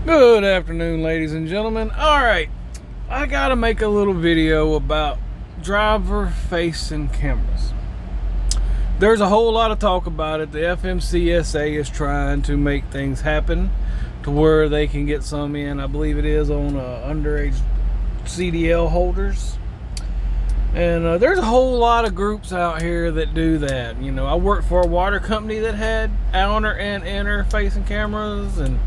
Good afternoon, ladies and gentlemen. Alright, I gotta make a little video about driver facing cameras. There's a whole lot of talk about it. The FMCSA is trying to make things happen to where they can get some in, I believe it is, on underage CDL holders. And there's a whole lot of groups out here that do that. You know, I worked for a water company that had outer and inner facing cameras, and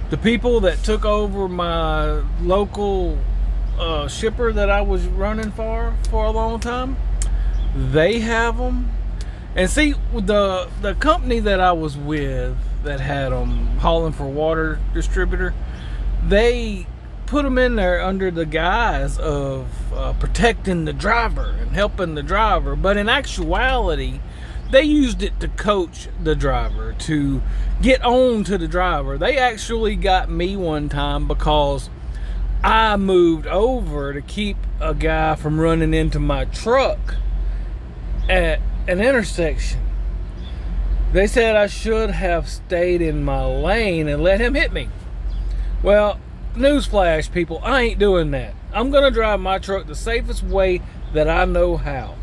the people that took over my local shipper that I was running for a long time, they have them. And see, the company that I was with that had them hauling for water distributor, they put them in there under the guise of protecting the driver and helping the driver, but in actuality they used it to coach the driver, to get on to the driver. They actually got me one time because I moved over to keep a guy from running into my truck at an intersection. They said I should have stayed in my lane and let him hit me. Well, newsflash, people, I ain't doing that. I'm gonna drive my truck the safest way that I know how.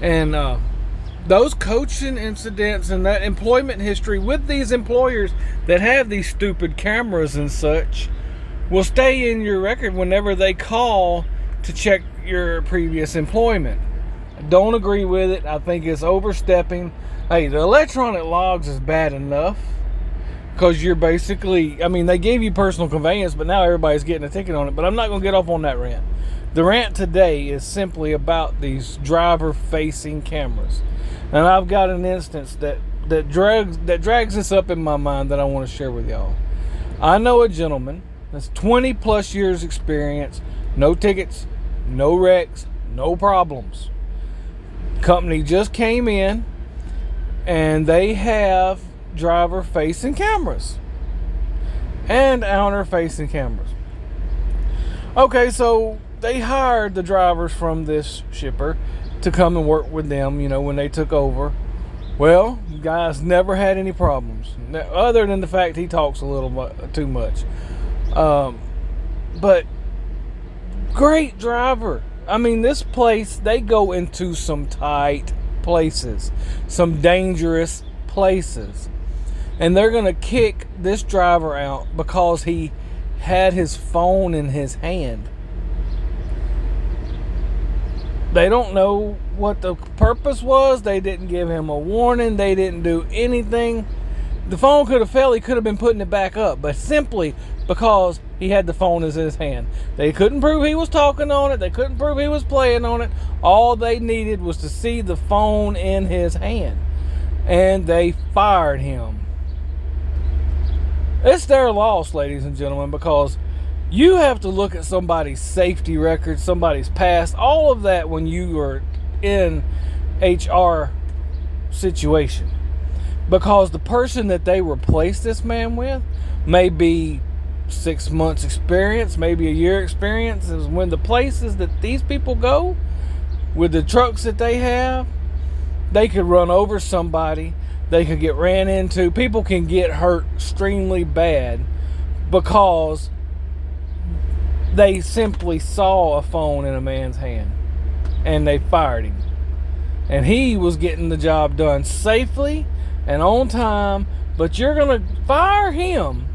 And those coaching incidents and that employment history with these employers that have these stupid cameras and such will stay in your record whenever they call to check your previous employment. I don't agree with it. I think it's overstepping. Hey, the electronic logs is bad enough because you're basically, I mean, they gave you personal conveyance, but now everybody's getting a ticket on it. But I'm not going to get off on that rant. The rant today is simply about these driver-facing cameras. And I've got an instance that drags this up in my mind that I want to share with y'all. I know a gentleman that's 20 plus years experience, no tickets, no wrecks, no problems. Company just came in and they have driver facing cameras and owner facing cameras. Okay, so they hired the drivers from this shipper to come and work with them, you know, when they took over. Well, guys never had any problems, other than the fact he talks a little too much. But great driver. I mean, this place, they go into some tight places, some dangerous places, and they're gonna kick this driver out because he had his phone in his hand. They don't know what the purpose was. They didn't give him a warning. They didn't do anything. The phone could have fell. He could have been putting it back up, but simply because he had the phone in his hand. They couldn't prove he was talking on it. They couldn't prove he was playing on it. All they needed was to see the phone in his hand, and they fired him. It's their loss, ladies and gentlemen, because you have to look at somebody's safety record, somebody's past, all of that when you are in HR situation. Because the person that they replaced this man with may be 6 months experience, maybe a year experience. Is when the places that these people go with the trucks that they have, they could run over somebody, they could get ran into, people can get hurt extremely bad because they simply saw a phone in a man's hand and they fired him. And he was getting the job done safely and on time, but you're going to fire him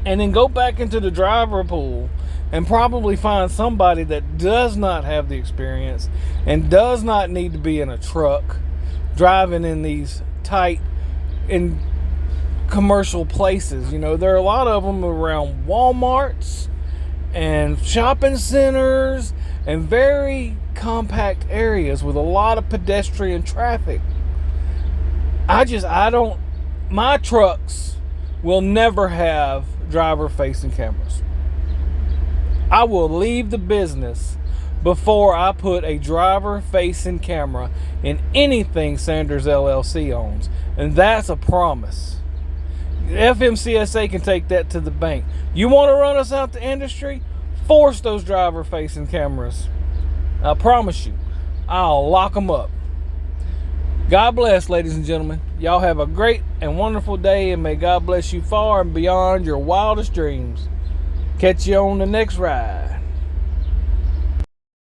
and then go back into the driver pool and probably find somebody that does not have the experience and does not need to be in a truck driving in these tight in commercial places. You know, there are a lot of them around Walmarts and shopping centers and very compact areas with a lot of pedestrian traffic. My trucks will never have driver facing cameras. I will leave the business before I put a driver facing camera in anything Sanders LLC owns, and that's a promise. FMCSA can take that to the bank. You want to run us out the industry? Force those driver facing cameras. I promise you, I'll lock them up. God bless, ladies and gentlemen. Y'all have a great and wonderful day, and may God bless you far and beyond your wildest dreams. Catch you on the next ride.